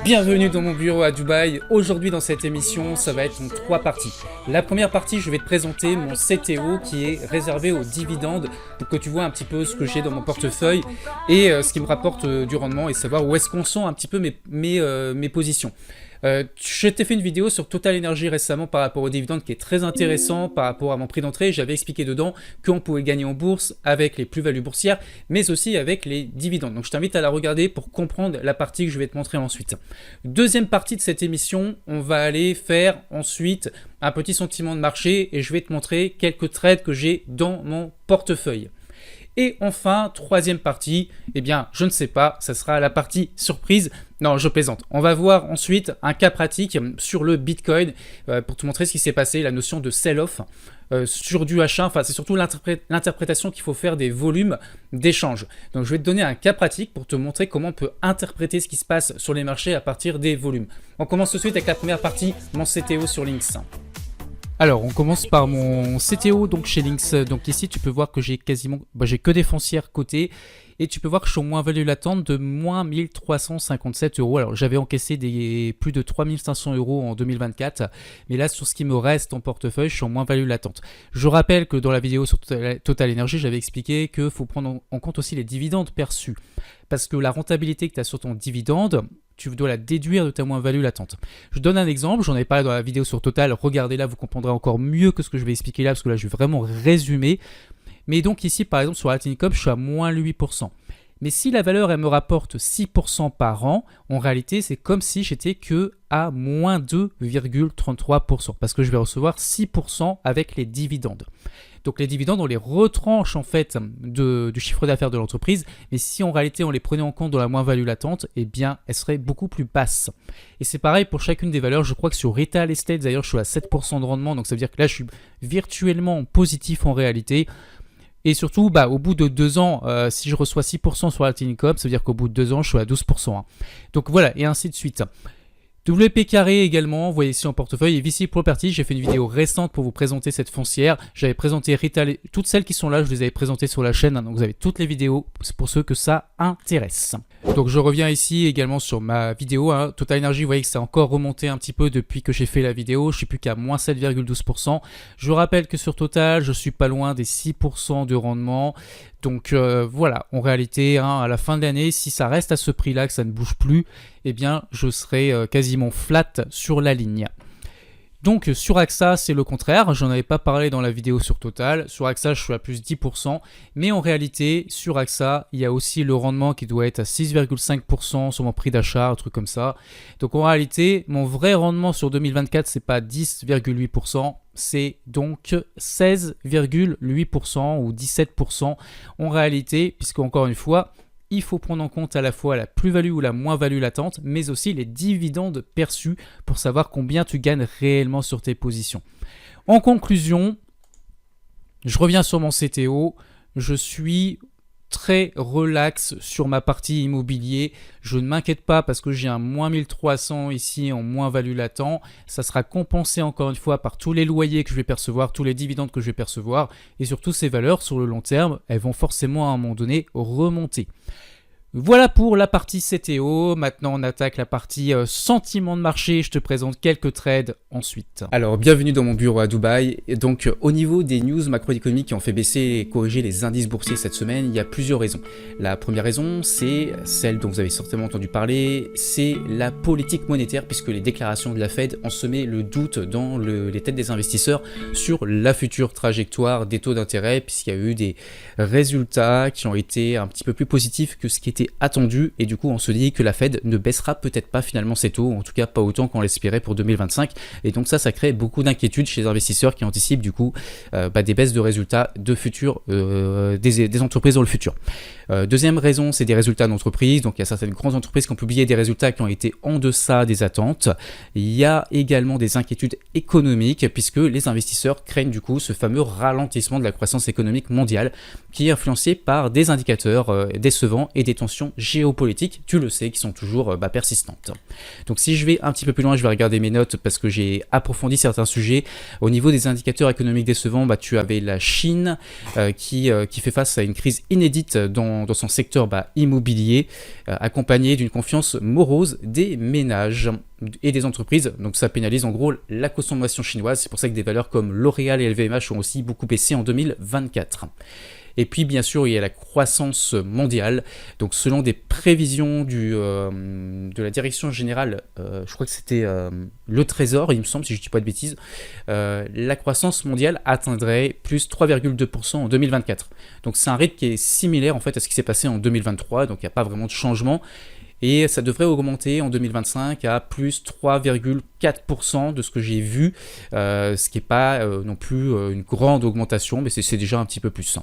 Bienvenue dans mon bureau à Dubaï. Aujourd'hui dans cette émission, ça va être en 3 parties. La première partie, je vais te présenter mon CTO qui est réservé aux dividendes pour que tu vois un petit peu ce que j'ai dans mon portefeuille et ce qui me rapporte du rendement et savoir où est-ce qu'on sent un petit peu mes positions. Je t'ai fait une vidéo sur Total Energy récemment par rapport aux dividendes qui est très intéressant par rapport à mon prix d'entrée. J'avais expliqué dedans qu'on pouvait gagner en bourse avec les plus-values boursières mais aussi avec les dividendes. Donc je t'invite à la regarder pour comprendre la partie que je vais te montrer ensuite. Deuxième partie de cette émission, on va aller faire ensuite un petit sentiment de marché et je vais te montrer quelques trades que j'ai dans mon portefeuille. Et enfin, troisième partie, eh bien, je ne sais pas, ça sera la partie surprise. Non, je plaisante. On va voir ensuite un cas pratique sur le Bitcoin pour te montrer ce qui s'est passé, la notion de sell-off sur du H1. Enfin, c'est surtout l'interprétation qu'il faut faire des volumes d'échange. Donc, je vais te donner un cas pratique pour te montrer comment on peut interpréter ce qui se passe sur les marchés à partir des volumes. On commence tout de suite avec la première partie, mon CTO sur Lynx. Alors, on commence par mon CTO donc chez Lynx. Donc ici, tu peux voir que j'ai j'ai que des foncières cotées et tu peux voir que je suis en moins-value latente de moins 1357 €. Alors, j'avais encaissé plus de 3500 € en 2024, mais là, sur ce qui me reste en portefeuille, je suis en moins-value latente. Je rappelle que dans la vidéo sur Total Energy, j'avais expliqué qu'il faut prendre en compte aussi les dividendes perçus parce que la rentabilité que tu as sur ton dividende, tu dois la déduire de ta moins-value latente. Je donne un exemple, j'en ai parlé dans la vidéo sur Total, regardez-la, vous comprendrez encore mieux que ce que je vais expliquer là, parce que là je vais vraiment résumer. Mais donc ici, par exemple, sur Altyn Income, je suis à moins 8%. Mais si la valeur, elle me rapporte 6% par an, en réalité, c'est comme si j'étais que à moins 2,33%, parce que je vais recevoir 6% avec les dividendes. Donc les dividendes, on les retranche en fait du chiffre d'affaires de l'entreprise, mais si en réalité on les prenait en compte dans la moins-value latente, eh bien elle serait beaucoup plus basse. Et c'est pareil pour chacune des valeurs, je crois que sur Retail Estate, d'ailleurs je suis à 7% de rendement, donc ça veut dire que là je suis virtuellement positif en réalité. Et surtout, au bout de 2 ans, si je reçois 6% sur Altyn Income, ça veut dire qu'au bout de 2 ans, je suis à 12%. Hein. Donc voilà, et ainsi de suite. WP Carré également, vous voyez ici en portefeuille, et VC Property, j'ai fait une vidéo récente pour vous présenter cette foncière. J'avais présenté Retail, toutes celles qui sont là, je les avais présentées sur la chaîne, hein, donc vous avez toutes les vidéos, c'est pour ceux que ça intéresse. Donc je reviens ici également sur ma vidéo, hein. Total Energy, vous voyez que ça a encore remonté un petit peu depuis que j'ai fait la vidéo, je suis plus qu'à moins 7,12%. Je rappelle que sur Total, je suis pas loin des 6% de rendement. Donc voilà, en réalité, hein, à la fin de l'année, si ça reste à ce prix-là, que ça ne bouge plus, eh bien, je serai quasiment flat sur la ligne. Donc sur AXA, c'est le contraire, j'en avais pas parlé dans la vidéo sur Total. Sur AXA, je suis à plus 10%, mais en réalité, sur AXA, il y a aussi le rendement qui doit être à 6,5% sur mon prix d'achat, un truc comme ça. Donc en réalité, mon vrai rendement sur 2024, c'est pas 10,8%, c'est donc 16,8% ou 17% en réalité, puisque encore une fois, il faut prendre en compte à la fois la plus-value ou la moins-value latente, mais aussi les dividendes perçus pour savoir combien tu gagnes réellement sur tes positions. En conclusion, je reviens sur mon CTO, je suis très relax sur ma partie immobilier, je ne m'inquiète pas parce que j'ai un moins 1300 ici en moins-value latent, ça sera compensé encore une fois par tous les loyers que je vais percevoir, tous les dividendes que je vais percevoir et surtout ces valeurs sur le long terme, elles vont forcément à un moment donné remonter. Voilà pour la partie CTO, maintenant on attaque la partie sentiment de marché, je te présente quelques trades ensuite. Alors bienvenue dans mon bureau à Dubaï, et donc au niveau des news macroéconomiques qui ont fait baisser et corriger les indices boursiers cette semaine, il y a plusieurs raisons. La première raison, c'est celle dont vous avez certainement entendu parler, c'est la politique monétaire puisque les déclarations de la Fed ont semé le doute dans les têtes des investisseurs sur la future trajectoire des taux d'intérêt puisqu'il y a eu des résultats qui ont été un petit peu plus positifs que ce qui était attendu et du coup on se dit que la Fed ne baissera peut-être pas finalement ses taux, en tout cas pas autant qu'on l'espérait pour 2025 et donc ça crée beaucoup d'inquiétudes chez les investisseurs qui anticipent du coup des baisses de résultats de futurs des entreprises dans le futur. Deuxième raison, c'est des résultats d'entreprise, donc il y a certaines grandes entreprises qui ont publié des résultats qui ont été en deçà des attentes. Il y a également des inquiétudes économiques puisque les investisseurs craignent du coup ce fameux ralentissement de la croissance économique mondiale qui est influencé par des indicateurs décevants et des tensions tensions géopolitiques, tu le sais, qui sont toujours persistantes. Donc si je vais un petit peu plus loin, je vais regarder mes notes parce que j'ai approfondi certains sujets. Au niveau des indicateurs économiques décevants, tu avais la Chine qui fait face à une crise inédite dans son secteur immobilier, accompagnée d'une confiance morose des ménages et des entreprises. Donc ça pénalise en gros la consommation chinoise. C'est pour ça que des valeurs comme L'Oréal et LVMH ont aussi beaucoup baissé en 2024. Et puis bien sûr il y a la croissance mondiale. Donc selon des prévisions de la direction générale, je crois que c'était le Trésor, il me semble, si je ne dis pas de bêtises, la croissance mondiale atteindrait plus 3,2% en 2024. Donc c'est un rythme qui est similaire en fait à ce qui s'est passé en 2023, donc il n'y a pas vraiment de changement. Et ça devrait augmenter en 2025 à plus 3,4% de ce que j'ai vu, ce qui n'est pas non plus une grande augmentation, mais c'est déjà un petit peu plus.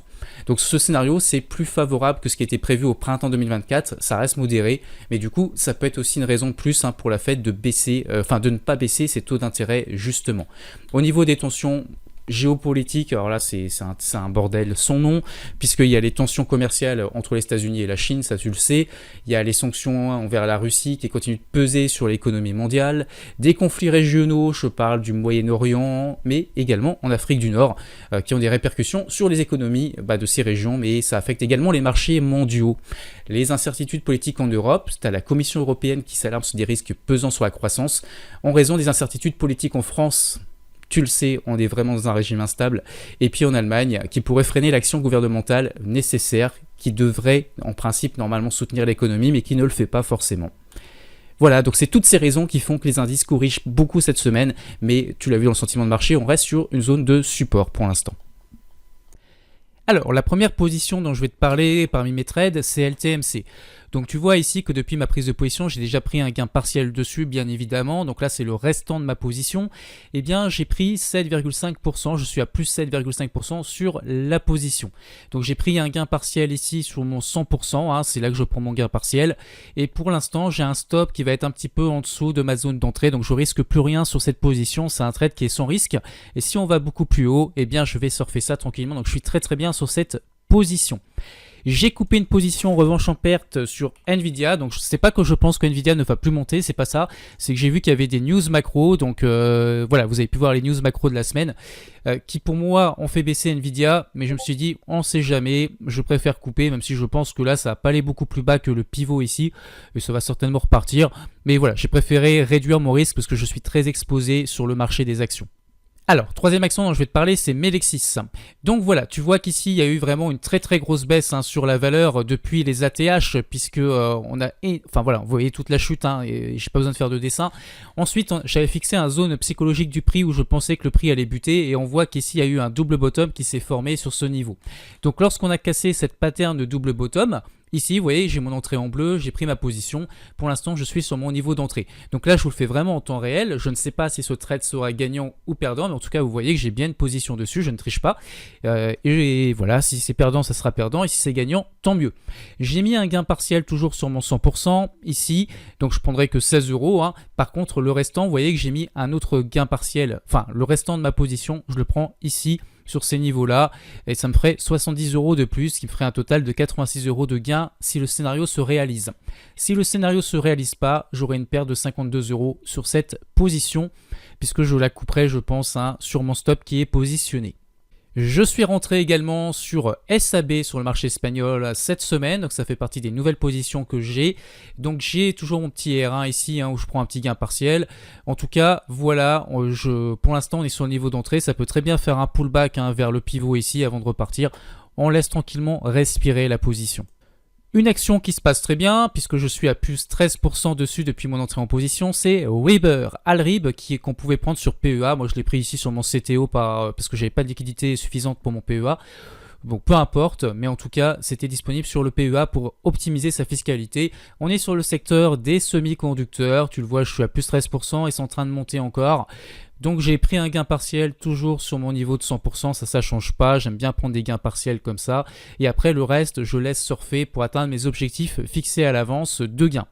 Donc ce scénario, c'est plus favorable que ce qui était prévu au printemps 2024, ça reste modéré, mais du coup, ça peut être aussi une raison de plus pour la Fed de de ne pas baisser ses taux d'intérêt justement. Au niveau des tensions géopolitique, alors là c'est un bordel sans nom, puisqu'il y a les tensions commerciales entre les États-Unis et la Chine, ça tu le sais, il y a les sanctions envers la Russie qui continuent de peser sur l'économie mondiale, des conflits régionaux, je parle du Moyen-Orient, mais également en Afrique du Nord, qui ont des répercussions sur les économies de ces régions, mais ça affecte également les marchés mondiaux. Les incertitudes politiques en Europe, c'est à la Commission européenne qui s'alarme sur des risques pesant sur la croissance, en raison des incertitudes politiques en France. Tu le sais, on est vraiment dans un régime instable. Et puis en Allemagne, qui pourrait freiner l'action gouvernementale nécessaire, qui devrait en principe normalement soutenir l'économie, mais qui ne le fait pas forcément. Voilà, donc c'est toutes ces raisons qui font que les indices corrigent beaucoup cette semaine, mais tu l'as vu dans le sentiment de marché, on reste sur une zone de support pour l'instant. Alors, la première position dont je vais te parler parmi mes trades, c'est LTMC. Donc tu vois ici que depuis ma prise de position, j'ai déjà pris un gain partiel dessus, bien évidemment. Donc là, c'est le restant de ma position. Eh bien, j'ai pris 7,5%. Je suis à plus 7,5% sur la position. Donc j'ai pris un gain partiel ici sur mon 100%. C'est là que je prends mon gain partiel. Et pour l'instant, j'ai un stop qui va être un petit peu en dessous de ma zone d'entrée. Donc je risque plus rien sur cette position. C'est un trade qui est sans risque. Et si on va beaucoup plus haut, eh bien, je vais surfer ça tranquillement. Donc je suis très très bien sur cette position. J'ai coupé une position en revanche en perte sur Nvidia, donc c'est pas que je pense que Nvidia ne va plus monter, c'est pas ça, c'est que j'ai vu qu'il y avait des news macro, donc voilà, vous avez pu voir les news macro de la semaine, qui pour moi ont fait baisser Nvidia, mais je me suis dit, on sait jamais, je préfère couper, même si je pense que là ça va pas aller beaucoup plus bas que le pivot ici, et ça va certainement repartir, mais voilà, j'ai préféré réduire mon risque parce que je suis très exposé sur le marché des actions. Alors, troisième action dont je vais te parler, c'est Melexis. Donc voilà, tu vois qu'ici, il y a eu vraiment une très très grosse baisse sur la valeur depuis les ATH, puisque on a... Enfin voilà, vous voyez toute la chute, et j'ai pas besoin de faire de dessin. Ensuite, j'avais fixé une zone psychologique du prix où je pensais que le prix allait buter, et on voit qu'ici, il y a eu un double bottom qui s'est formé sur ce niveau. Donc lorsqu'on a cassé cette pattern de double bottom, ici, vous voyez, j'ai mon entrée en bleu, j'ai pris ma position. Pour l'instant, je suis sur mon niveau d'entrée. Donc là, je vous le fais vraiment en temps réel. Je ne sais pas si ce trade sera gagnant ou perdant, mais en tout cas, vous voyez que j'ai bien une position dessus, je ne triche pas. Et voilà, si c'est perdant, ça sera perdant. Et si c'est gagnant, tant mieux. J'ai mis un gain partiel toujours sur mon 100% ici. Donc je prendrai que 16 €. Par contre, le restant, vous voyez que j'ai mis un autre gain partiel. Enfin, le restant de ma position, je le prends ici, sur ces niveaux-là, et ça me ferait 70 € de plus, ce qui me ferait un total de 86 € de gain si le scénario se réalise. Si le scénario ne se réalise pas, j'aurai une perte de 52 € sur cette position, puisque je la couperai, je pense, sur mon stop qui est positionné. Je suis rentré également sur SAB sur le marché espagnol cette semaine, donc ça fait partie des nouvelles positions que j'ai. Donc j'ai toujours mon petit R1 ici où je prends un petit gain partiel. En tout cas, voilà, pour l'instant on est sur le niveau d'entrée, ça peut très bien faire un pullback vers le pivot ici avant de repartir. On laisse tranquillement respirer la position. Une action qui se passe très bien, puisque je suis à plus 13% dessus depuis mon entrée en position, c'est Weber Alrib qu'on pouvait prendre sur PEA. Moi je l'ai pris ici sur mon CTO parce que j'avais pas de liquidité suffisante pour mon PEA. Donc peu importe, mais en tout cas c'était disponible sur le PEA pour optimiser sa fiscalité. On est sur le secteur des semi-conducteurs, tu le vois, je suis à plus 13% et c'est en train de monter encore. Donc j'ai pris un gain partiel toujours sur mon niveau de 100%, ça change pas, j'aime bien prendre des gains partiels comme ça. Et après le reste, je laisse surfer pour atteindre mes objectifs fixés à l'avance de gains.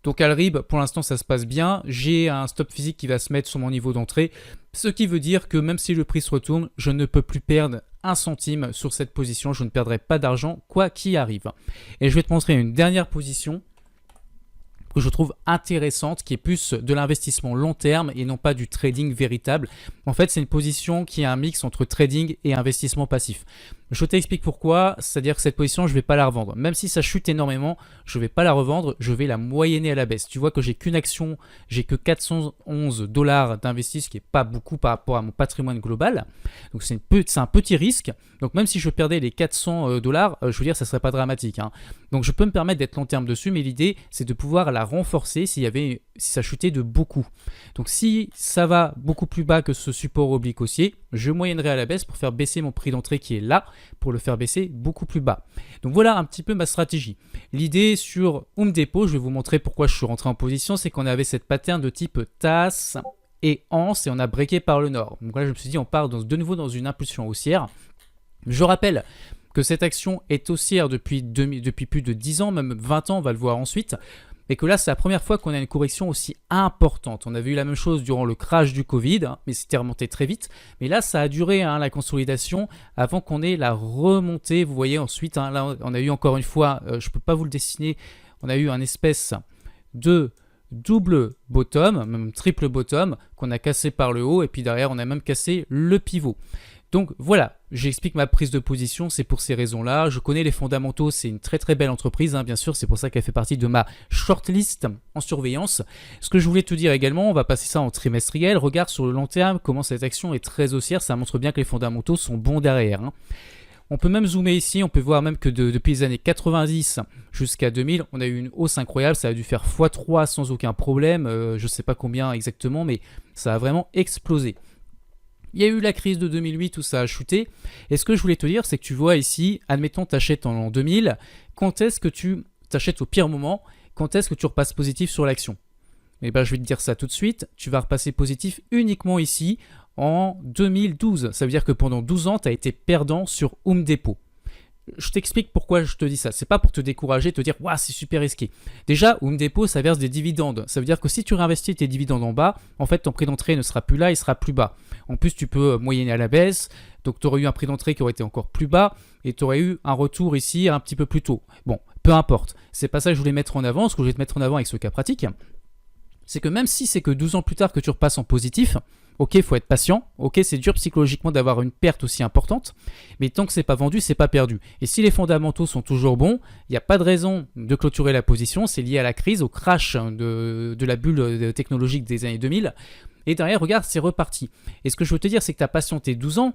Donc Alrib, pour l'instant ça se passe bien, j'ai un stop physique qui va se mettre sur mon niveau d'entrée, ce qui veut dire que même si le prix se retourne, je ne peux plus perdre un centime sur cette position, je ne perdrai pas d'argent quoi qu'il arrive. Et je vais te montrer une dernière position que je trouve intéressante, qui est plus de l'investissement long terme et non pas du trading véritable. En fait, c'est une position qui a un mix entre trading et investissement passif. Je t'explique pourquoi, c'est-à-dire que cette position, je ne vais pas la revendre. Même si ça chute énormément, je ne vais pas la revendre, je vais la moyenner à la baisse. Tu vois que j'ai qu'une action, j'ai que 411 $ d'investi, ce qui n'est pas beaucoup par rapport à mon patrimoine global. Donc c'est un petit risque. Donc même si je perdais les 400 $, je veux dire, ça ne serait pas dramatique, hein. Donc je peux me permettre d'être long terme dessus, mais l'idée, c'est de pouvoir la renforcer si ça chutait de beaucoup. Donc si ça va beaucoup plus bas que ce support oblique haussier, je moyennerai à la baisse pour faire baisser mon prix d'entrée qui est là, pour le faire baisser beaucoup plus bas. Donc voilà un petit peu ma stratégie. L'idée sur Home Depot, je vais vous montrer pourquoi je suis rentré en position, c'est qu'on avait cette pattern de type tasse et anse et on a breaké par le nord. Donc là je me suis dit on part de nouveau dans une impulsion haussière. Je rappelle que cette action est haussière depuis plus de 10 ans, même 20 ans, on va le voir ensuite. Et que là, c'est la première fois qu'on a une correction aussi importante. On avait eu la même chose durant le crash du Covid, hein, mais c'était remonté très vite. Mais là, ça a duré, hein, la consolidation avant qu'on ait la remontée. Vous voyez ensuite, hein, là, on a eu encore une fois, je ne peux pas vous le dessiner, on a eu un espèce de double bottom, même triple bottom, qu'on a cassé par le haut. Et puis derrière, on a même cassé le pivot. Donc voilà, j'explique ma prise de position, c'est pour ces raisons-là. Je connais les fondamentaux, c'est une très très belle entreprise, hein, bien sûr, c'est pour ça qu'elle fait partie de ma shortlist en surveillance. Ce que je voulais te dire également, on va passer ça en trimestriel. Regarde sur le long terme comment cette action est très haussière, ça montre bien que les fondamentaux sont bons derrière, hein. On peut même zoomer ici, on peut voir même que depuis les années 90 jusqu'à 2000, on a eu une hausse incroyable, ça a dû faire x3 sans aucun problème, je ne sais pas combien exactement, mais ça a vraiment explosé. Il y a eu la crise de 2008 où ça a chuté. Et ce que je voulais te dire, c'est que tu vois ici, admettons, tu achètes en l'an 2000. Quand est-ce que tu t'achètes au pire moment? Quand est-ce que tu repasses positif sur l'action? Eh bien, je vais te dire ça tout de suite. Tu vas repasser positif uniquement ici en 2012. Ça veut dire que pendant 12 ans, tu as été perdant sur Home Depot. Je t'explique pourquoi je te dis ça. C'est pas pour te décourager, te dire waouh, c'est super risqué. Déjà, Home Depot, ça verse des dividendes. Ça veut dire que si tu réinvestis tes dividendes en bas, en fait, ton prix d'entrée ne sera plus là, il sera plus bas. En plus, tu peux moyenner à la baisse. Donc, tu aurais eu un prix d'entrée qui aurait été encore plus bas et tu aurais eu un retour ici un petit peu plus tôt. Bon, peu importe. C'est pas ça que je voulais mettre en avant. Ce que je voulais te mettre en avant avec ce cas pratique, c'est que même si c'est que 12 ans plus tard que tu repasses en positif, ok, il faut être patient, ok, c'est dur psychologiquement d'avoir une perte aussi importante, mais tant que c'est pas vendu, c'est pas perdu. Et si les fondamentaux sont toujours bons, il n'y a pas de raison de clôturer la position, c'est lié à la crise, au crash de la bulle technologique des années 2000, et derrière, regarde, c'est reparti. Et ce que je veux te dire, c'est que tu as patienté 12 ans,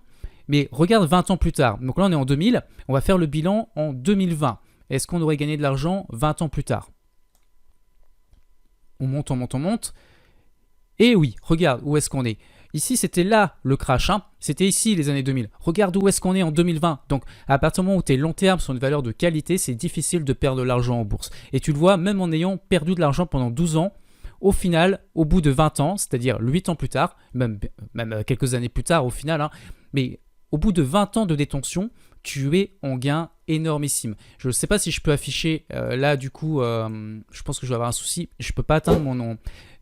mais regarde 20 ans plus tard. Donc là, on est en 2000, on va faire le bilan en 2020. Est-ce qu'on aurait gagné de l'argent 20 ans plus tard? On monte, on monte, on monte. Et oui, regarde où est-ce qu'on est. Ici, c'était là le crash, hein. C'était ici les années 2000. Regarde où est-ce qu'on est en 2020. Donc, à partir du moment où tu es long terme sur une valeur de qualité, c'est difficile de perdre de l'argent en bourse. Et tu le vois, même en ayant perdu de l'argent pendant 12 ans, au final, au bout de 20 ans, c'est-à-dire 8 ans plus tard, même quelques années plus tard au final, hein, mais au bout de 20 ans de détention, tu es en gain énormissime. Je ne sais pas si je peux afficher, là du coup, je pense que je vais avoir un souci, je ne peux pas atteindre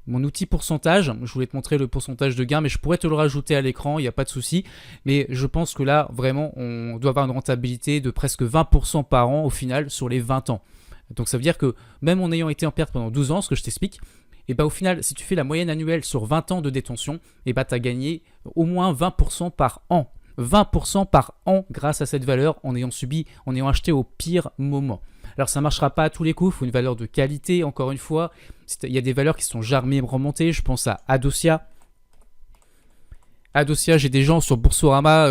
mon outil pourcentage. Je voulais te montrer le pourcentage de gain, mais je pourrais te le rajouter à l'écran, il n'y a pas de souci. Mais je pense que là, vraiment, on doit avoir une rentabilité de presque 20% par an au final sur les 20 ans. Donc ça veut dire que même en ayant été en perte pendant 12 ans, ce que je t'explique, et bah au final, si tu fais la moyenne annuelle sur 20 ans de détention, et bah tu as gagné au moins 20% par an. 20% par an grâce à cette valeur en ayant acheté au pire moment. Alors ça ne marchera pas à tous les coups, il faut une valeur de qualité, encore une fois. Il y a des valeurs qui sont jamais remontées, je pense à Adosia. Adosia, j'ai des gens sur Boursorama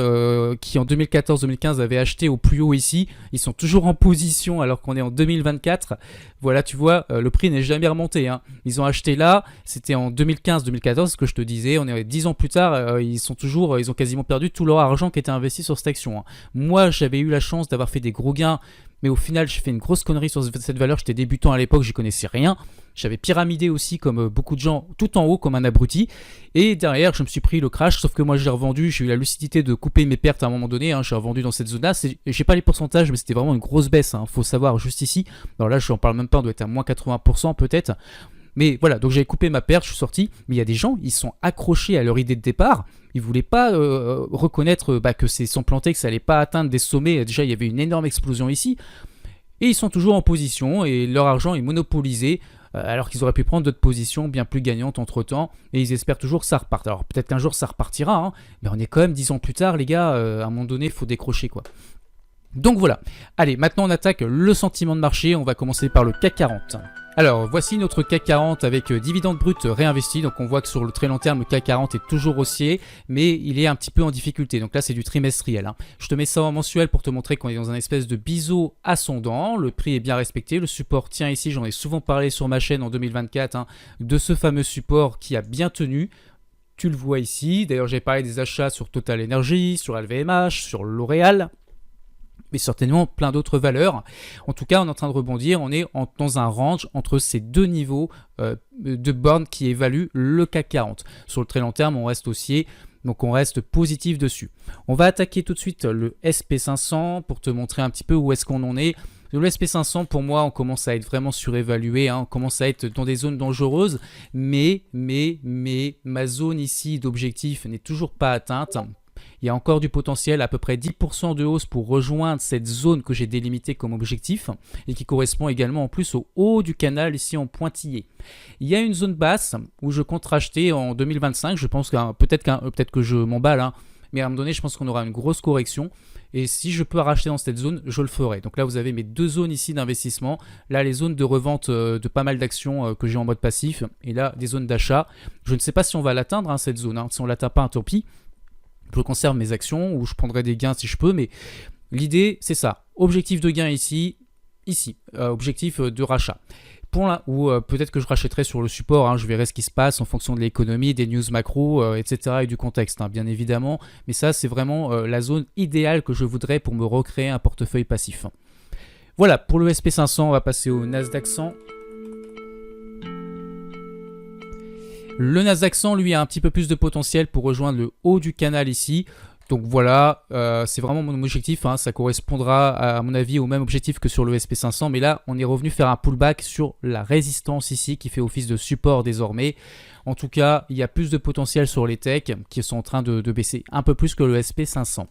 qui en 2014-2015 avaient acheté au plus haut ici. Ils sont toujours en position alors qu'on est en 2024. Voilà, tu vois, le prix n'est jamais remonté, hein. Ils ont acheté là, c'était en 2015-2014, ce que je te disais. On est 10 ans plus tard, ils ont quasiment perdu tout leur argent qui était investi sur cette action, hein. Moi, j'avais eu la chance d'avoir fait des gros gains, mais au final, j'ai fait une grosse connerie sur cette valeur. J'étais débutant à l'époque, j'y connaissais rien. J'avais pyramidé aussi comme beaucoup de gens tout en haut comme un abruti. Et derrière, je me suis pris le crash, sauf que moi j'ai revendu, j'ai eu la lucidité de couper mes pertes à un moment donné. J'ai revendu dans cette zone-là. J'ai pas les pourcentages, mais c'était vraiment une grosse baisse. Faut savoir juste ici. Alors là, je n'en parle même pas, on doit être à moins 80% peut-être. Mais voilà, donc j'avais coupé ma perte, je suis sorti. Mais il y a des gens, ils sont accrochés à leur idée de départ. Ils ne voulaient pas reconnaître que c'est sans planter, que ça n'allait pas atteindre des sommets. Déjà, il y avait une énorme explosion ici. Et ils sont toujours en position et leur argent est monopolisé. Alors qu'ils auraient pu prendre d'autres positions bien plus gagnantes entre temps. Et ils espèrent toujours que ça reparte. Alors peut-être qu'un jour ça repartira. Mais on est quand même 10 ans plus tard, les gars. À un moment donné, il faut décrocher quoi. Donc voilà. Allez, maintenant on attaque le sentiment de marché. On va commencer par le CAC 40. Alors, voici notre CAC 40 avec dividendes bruts réinvestis. Donc, on voit que sur le très long terme, le CAC 40 est toujours haussier, mais il est un petit peu en difficulté. Donc là, c'est du trimestriel. Je te mets ça en mensuel pour te montrer qu'on est dans un espèce de biseau ascendant. Le prix est bien respecté. Le support tient ici. J'en ai souvent parlé sur ma chaîne en 2024 de ce fameux support qui a bien tenu. Tu le vois ici. D'ailleurs, j'ai parlé des achats sur Total Energy, sur LVMH, sur L'Oréal, mais certainement plein d'autres valeurs. En tout cas, on est en train de rebondir, on est dans un range entre ces deux niveaux de bornes qui évaluent le CAC 40. Sur le très long terme, on reste haussier, donc on reste positif dessus. On va attaquer tout de suite le SP500 pour te montrer un petit peu où est-ce qu'on en est. Le SP500, pour moi, on commence à être vraiment surévalué, on commence à être dans des zones dangereuses, mais ma zone ici d'objectif n'est toujours pas atteinte. Il y a encore du potentiel, à peu près 10% de hausse pour rejoindre cette zone que j'ai délimitée comme objectif et qui correspond également en plus au haut du canal ici en pointillé. Il y a une zone basse où je compte racheter en 2025. Je pense que peut-être que je m'emballe, mais à un moment donné, je pense qu'on aura une grosse correction. Et si je peux racheter dans cette zone, je le ferai. Donc là, vous avez mes deux zones ici d'investissement. Là, les zones de revente de pas mal d'actions que j'ai en mode passif. Et là, des zones d'achat. Je ne sais pas si on va l'atteindre, cette zone. Si on ne l'atteint pas, tant pis. Je conserve mes actions ou je prendrai des gains si je peux, mais l'idée c'est ça. Objectif de gain ici, objectif de rachat. Ou peut-être que je rachèterai sur le support, je verrai ce qui se passe en fonction de l'économie, des news macro, etc. et du contexte, bien évidemment. Mais ça, c'est vraiment la zone idéale que je voudrais pour me recréer un portefeuille passif. Voilà, pour le SP500, on va passer au Nasdaq 100. Le Nasdaq 100, lui, a un petit peu plus de potentiel pour rejoindre le haut du canal ici. Donc voilà, c'est vraiment mon objectif. Ça correspondra, à mon avis, au même objectif que sur le SP500. Mais là, on est revenu faire un pullback sur la résistance ici, qui fait office de support désormais. En tout cas, il y a plus de potentiel sur les techs qui sont en train de baisser un peu plus que le SP500.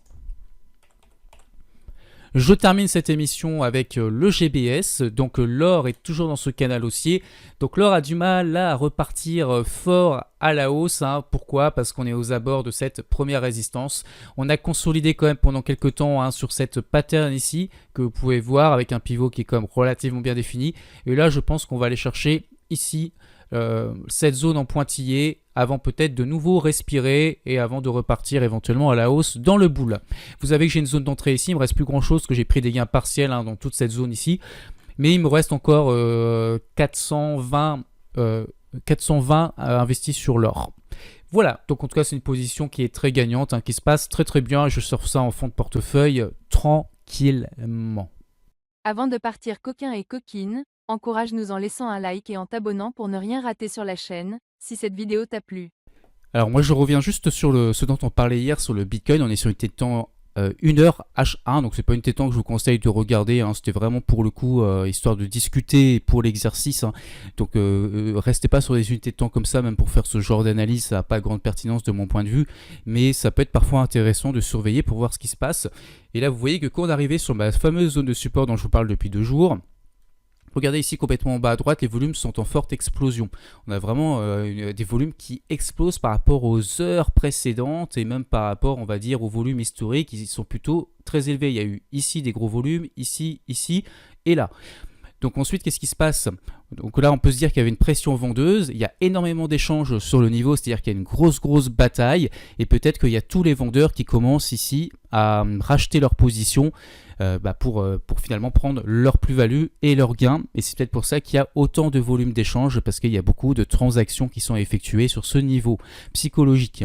Je termine cette émission avec le GBS, donc l'or est toujours dans ce canal haussier, donc l'or a du mal là à repartir fort à la hausse. Pourquoi? Parce qu'on est aux abords de cette première résistance. On a consolidé quand même pendant quelques temps sur cette pattern ici, que vous pouvez voir avec un pivot qui est quand même relativement bien défini, et là je pense qu'on va aller chercher ici cette zone en pointillé avant peut-être de nouveau respirer et avant de repartir éventuellement à la hausse dans le bull. Vous savez que j'ai une zone d'entrée ici, il ne me reste plus grand chose, que j'ai pris des gains partiels dans toute cette zone ici, mais il me reste encore 420 investis sur l'or. Voilà, donc en tout cas c'est une position qui est très gagnante, qui se passe très très bien, je sors ça en fond de portefeuille tranquillement. Avant de partir coquin et coquine, encourage-nous en laissant un like et en t'abonnant pour ne rien rater sur la chaîne, si cette vidéo t'a plu. Alors moi je reviens juste sur ce dont on parlait hier sur le Bitcoin, on est sur une tétan 1 heure H1, donc c'est pas une tétan que je vous conseille de regarder, c'était vraiment pour le coup histoire de discuter pour l'exercice, donc restez pas sur des unités de temps comme ça, même pour faire ce genre d'analyse, ça n'a pas grande pertinence de mon point de vue, mais ça peut être parfois intéressant de surveiller pour voir ce qui se passe. Et là vous voyez que quand on est arrivé sur ma fameuse zone de support dont je vous parle depuis 2 jours, regardez ici complètement en bas à droite, les volumes sont en forte explosion. On a vraiment des volumes qui explosent par rapport aux heures précédentes et même par rapport, on va dire, aux volumes historiques. Ils sont plutôt très élevés. Il y a eu ici des gros volumes, ici et là. Donc ensuite, qu'est-ce qui se passe? Donc là, on peut se dire qu'il y avait une pression vendeuse. Il y a énormément d'échanges sur le niveau, c'est-à-dire qu'il y a une grosse bataille. Et peut-être qu'il y a tous les vendeurs qui commencent ici à racheter leur position pour finalement prendre leur plus-value et leur gain. Et c'est peut-être pour ça qu'il y a autant de volume d'échanges, parce qu'il y a beaucoup de transactions qui sont effectuées sur ce niveau psychologique.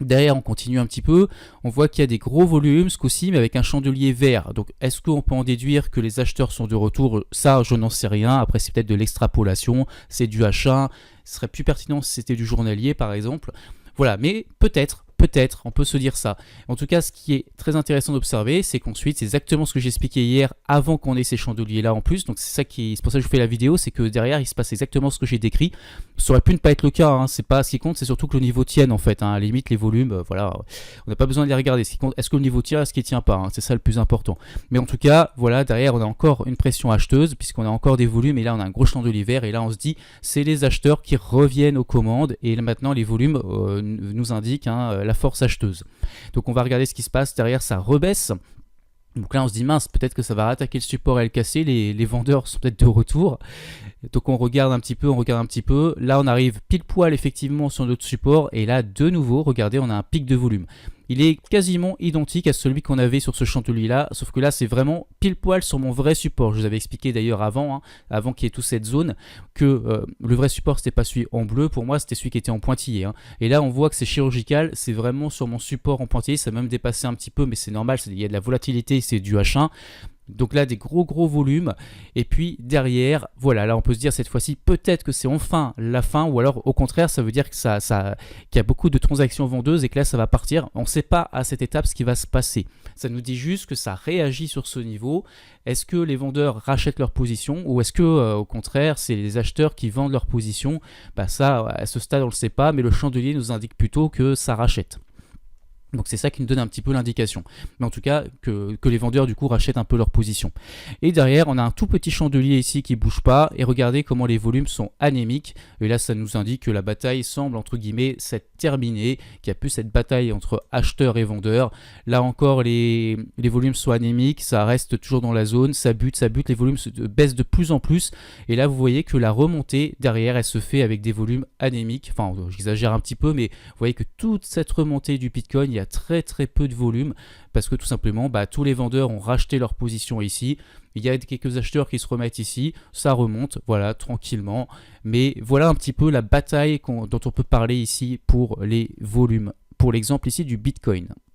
Derrière, on continue un petit peu, on voit qu'il y a des gros volumes, ce coup-ci, mais avec un chandelier vert. Donc, est-ce qu'on peut en déduire que les acheteurs sont de retour? Ça, je n'en sais rien. Après, c'est peut-être de l'extrapolation, c'est du H1. Ce serait plus pertinent si c'était du journalier, par exemple. Voilà, mais peut-être, on peut se dire ça. En tout cas, ce qui est très intéressant d'observer, c'est qu'ensuite, c'est exactement ce que j'expliquais hier avant qu'on ait ces chandeliers-là en plus. Donc c'est pour ça que je fais la vidéo, c'est que derrière, il se passe exactement ce que j'ai décrit. Ça aurait pu ne pas être le cas, hein. C'est pas ce qui compte, c'est surtout que le niveau tienne en fait, hein. À la limite, les volumes, voilà, on n'a pas besoin de les regarder. Ce qui compte, est-ce que le niveau tient, est-ce qu'il tient pas, hein. C'est ça le plus important. Mais en tout cas, voilà, derrière, on a encore une pression acheteuse, puisqu'on a encore des volumes, et là, on a un gros chandelier vert, et là, on se dit, c'est les acheteurs qui reviennent aux commandes, et là, maintenant, les volumes nous indiquent la force acheteuse. Donc on va regarder ce qui se passe derrière, ça rebaisse. Donc là on se dit mince, peut-être que ça va attaquer le support et le casser, les vendeurs sont peut-être de retour. Donc on regarde un petit peu, là on arrive pile poil effectivement sur notre support et là de nouveau, regardez, on a un pic de volume. Il est quasiment identique à celui qu'on avait sur ce chandelier là, sauf que là c'est vraiment pile poil sur mon vrai support. Je vous avais expliqué d'ailleurs avant qu'il y ait toute cette zone, que le vrai support c'était pas celui en bleu, pour moi c'était celui qui était en pointillé. Et là on voit que c'est chirurgical, c'est vraiment sur mon support en pointillé, ça a même dépassé un petit peu, mais c'est normal, il y a de la volatilité, c'est du H1. Donc là des gros volumes et puis derrière voilà, là on peut se dire cette fois-ci peut-être que c'est enfin la fin, ou alors au contraire ça veut dire que qu'il y a beaucoup de transactions vendeuses et que là ça va partir. On ne sait pas à cette étape ce qui va se passer, ça nous dit juste que ça réagit sur ce niveau. Est-ce que les vendeurs rachètent leur position ou est-ce que au contraire c'est les acheteurs qui vendent leur position? Ça à ce stade on ne le sait pas, mais le chandelier nous indique plutôt que ça rachète. Donc c'est ça qui nous donne un petit peu l'indication. Mais en tout cas, que les vendeurs du coup rachètent un peu leur position. Et derrière, on a un tout petit chandelier ici qui ne bouge pas. Et regardez comment les volumes sont anémiques. Et là, ça nous indique que la bataille semble, entre guillemets, s'être terminée. Qu'il n'y a plus cette bataille entre acheteurs et vendeurs. Là encore, les volumes sont anémiques. Ça reste toujours dans la zone. Ça bute. Les volumes baissent de plus en plus. Et là, vous voyez que la remontée derrière, elle se fait avec des volumes anémiques. Enfin, j'exagère un petit peu, mais vous voyez que toute cette remontée du Bitcoin, il y a très peu de volume parce que tout simplement tous les vendeurs ont racheté leur position ici. Il y a quelques acheteurs qui se remettent ici, ça remonte, voilà, tranquillement. Mais voilà un petit peu la bataille dont on peut parler ici pour les volumes. Pour l'exemple ici du Bitcoin.